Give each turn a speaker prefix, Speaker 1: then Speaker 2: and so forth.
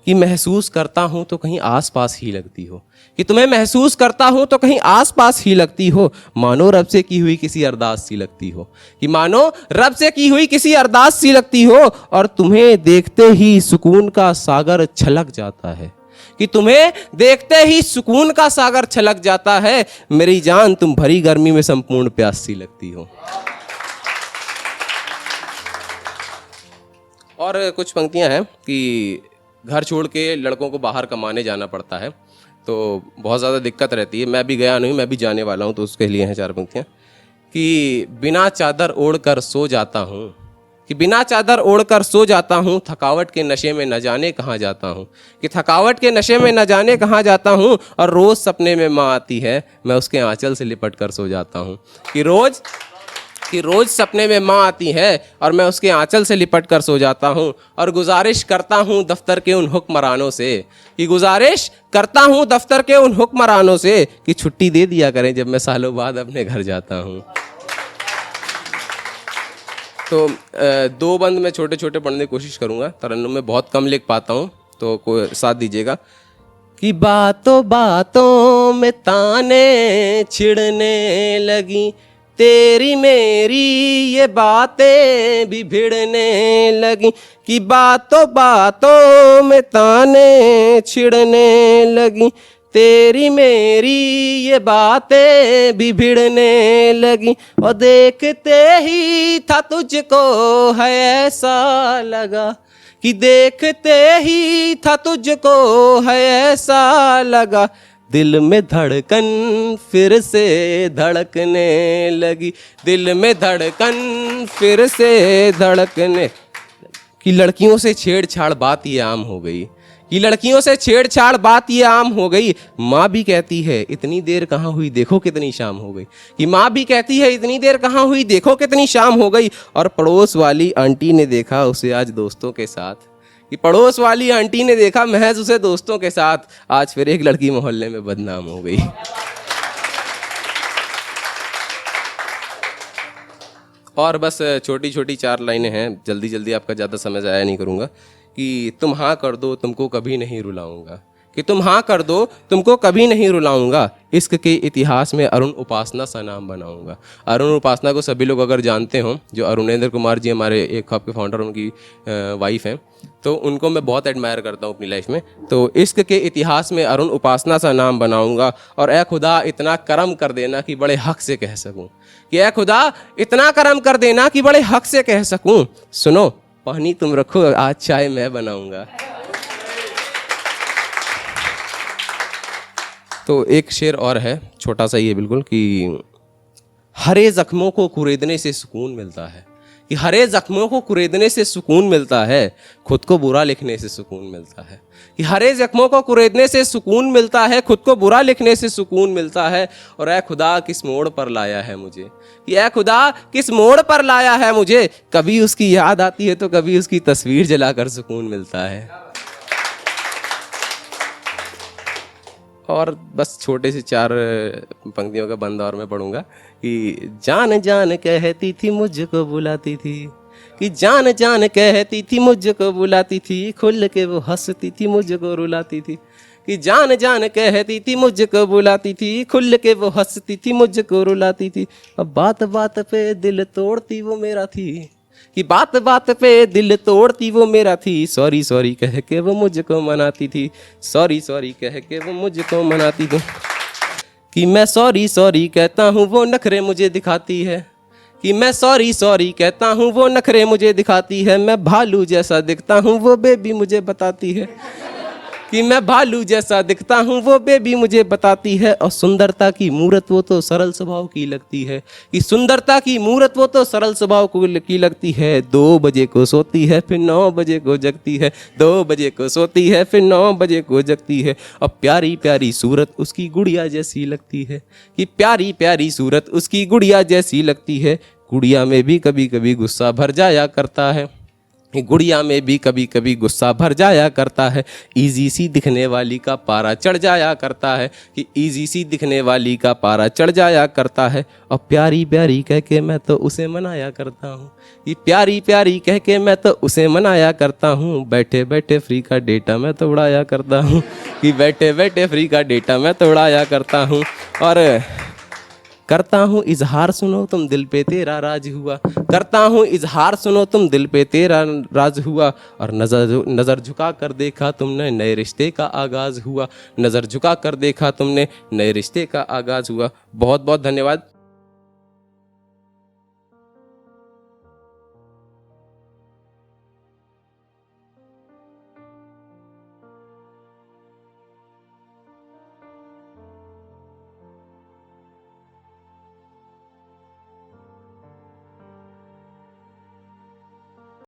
Speaker 1: कि महसूस करता हूं तो कहीं आसपास ही लगती हो, कि तुम्हें महसूस करता हूं तो कहीं आसपास ही लगती हो, मानो रब से की हुई किसी अरदास सी लगती हो, कि मानो रब से की हुई किसी अरदास सी लगती हो, और तुम्हें देखते ही सुकून का सागर छलक जाता है, कि तुम्हें देखते ही सुकून का सागर छलक जाता है, मेरी जान तुम भरी गर्मी में संपूर्ण प्यास सी लगती हो। और कुछ पंक्तियां हैं कि घर छोड़ के लड़कों को बाहर कमाने जाना पड़ता है तो बहुत ज़्यादा दिक्कत रहती है। मैं भी गया नहीं, मैं भी जाने वाला हूँ, तो उसके लिए हैं 4 पंक्तियाँ कि बिना चादर ओढ़ कर सो जाता हूँ, कि बिना चादर ओढ़ कर सो जाता हूँ, थकावट के नशे में न जाने कहाँ जाता हूँ, कि थकावट के नशे में न जाने कहाँ जाता हूँ, और रोज़ सपने में माँ आती है, मैं उसके आंचल से लिपट कर सो जाता हूँ, कि रोज़ सपने में माँ आती है और मैं उसके आंचल से लिपट कर सो जाता हूँ। और गुजारिश करता हूँ दफ्तर के उन हुक्मरानों से, कि गुजारिश करता हूँ दफ्तर के उन हुक्मरानों से, कि छुट्टी दे दिया करें जब मैं सालों बाद अपने घर जाता हूँ। तो 2 बंद मैं छोटे छोटे पढ़ने की कोशिश करूँगा, तरन्नुम में बहुत कम लिख पाता हूँ, तो कोई साथ दीजिएगा। कि बातों बातों में ताने छिड़ने लगी, तेरी मेरी ये बातें भी भिड़ने लगी, कि बातों बातों में ताने छिड़ने लगी, तेरी मेरी ये बातें भी भिड़ने लगी, और देखते ही था तुझको है ऐसा लगा, कि देखते ही था तुझको है ऐसा लगा, दिल में धड़कन फिर से धड़कने लगी, दिल में धड़कन फिर से धड़कने, कि लड़कियों से छेड़छाड़ बात ये आम हो गई, कि लड़कियों से छेड़छाड़ बात ये आम हो गई, माँ भी कहती है इतनी देर कहाँ हुई देखो कितनी शाम हो गई, कि माँ भी कहती है इतनी देर कहाँ हुई देखो कितनी शाम हो गई, और पड़ोस वाली आंटी ने देखा उसे आज दोस्तों के साथ, कि पड़ोस वाली आंटी ने देखा महज उसे दोस्तों के साथ, आज फिर एक लड़की मोहल्ले में बदनाम हो गई। और बस छोटी छोटी 4 लाइनें हैं, जल्दी जल्दी, आपका ज़्यादा समय ज़ाया नहीं करूँगा। कि तुम हाँ कर दो तुमको कभी नहीं रुलाऊंगा, कि तुम हाँ कर दो तुमको कभी नहीं रुलाऊंगा, इश्क के इतिहास में अरुण उपासना सा नाम बनाऊंगा। अरुण उपासना को सभी लोग अगर जानते हो, जो अरुणेंद्र कुमार जी हमारे एक ख्वाब के फाउंडर, उनकी वाइफ हैं, तो उनको मैं बहुत एडमायर करता हूँ अपनी लाइफ में। तो इश्क के इतिहास में अरुण उपासना सा नाम बनाऊंगा, और ए खुदा इतना करम कर देना कि बड़े हक से कह सकूं, कि ए खुदा इतना करम कर देना कि बड़े हक से कह सकूं, सुनो पानी तुम रखो आज चाय मैं बनाऊंगा। तो एक शेर और है, छोटा सा ही है बिल्कुल, कि हरे जख्मों को कुरेदने से सुकून मिलता है, कि हरे जख्मों को कुरेदने से सुकून मिलता है, खुद को बुरा लिखने से सुकून मिलता है, कि हरे जख्मों को कुरेदने से सुकून मिलता है, खुद को बुरा लिखने से सुकून मिलता है, और ए खुदा किस मोड़ पर लाया है मुझे, कि ए खुदा किस मोड़ पर लाया है मुझे, कभी उसकी याद आती है तो कभी उसकी तस्वीर जलाकर सुकून मिलता है। और बस छोटे से 4 पंक्तियों का बंद और मैं पढ़ूंगा, कि जान जान कहती थी मुझको बुलाती थी, कि जान जान कहती थी मुझको बुलाती थी, खुल के वो हंसती थी मुझको रुलाती थी, कि जान जान कहती थी मुझको बुलाती थी, खुल के वो हंसती थी मुझको रुलाती थी, अब बात बात पे दिल तोड़ती वो मेरा थी, कि बात बात पे दिल तोड़ती वो मेरा थी, सॉरी सॉरी कह के वो मुझको मनाती थी, सॉरी सॉरी कह के वो मुझको मनाती थी, कि मैं सॉरी सॉरी कहता हूँ वो नखरे मुझे दिखाती है, कि मैं सॉरी सॉरी कहता हूँ वो नखरे मुझे दिखाती है, मैं भालू जैसा दिखता हूँ वो बेबी मुझे बताती है, कि मैं भालू जैसा दिखता हूँ वो बेबी मुझे बताती है, और सुंदरता की मूरत वो तो सरल स्वभाव की लगती है, कि सुंदरता की मूरत वो तो सरल स्वभाव की लगती है, 2 बजे को सोती है फिर 9 बजे को जगती है, 2 बजे को सोती है फिर 9 बजे को जगती है, और प्यारी प्यारी सूरत उसकी गुड़िया जैसी लगती है, कि प्यारी प्यारी सूरत उसकी गुड़िया जैसी लगती है, गुड़िया में भी कभी कभी गुस्सा भर जाया करता है, गुड़िया में भी कभी कभी गुस्सा भर जाया करता है, इजी सी दिखने वाली का पारा चढ़ जाया करता है, कि इजी सी दिखने वाली का पारा चढ़ जाया करता है, और प्यारी प्यारी कह के मैं तो उसे मनाया करता हूँ, कि प्यारी प्यारी कह के मैं तो उसे मनाया करता हूँ, बैठे बैठे फ्री का डेटा मैं तो उड़ाया करता हूँ, कि बैठे बैठे फ्री का डेटा मैं तो उड़ाया करता हूँ। और करता हूँ इजहार सुनो तुम दिल पे तेरा राज हुआ, करता हूँ इजहार सुनो तुम दिल पे तेरा राज हुआ, और नज़र झुका कर देखा तुमने नए रिश्ते का आगाज़ हुआ, नज़र झुका कर देखा तुमने नए रिश्ते का आगाज़ हुआ। बहुत बहुत धन्यवाद।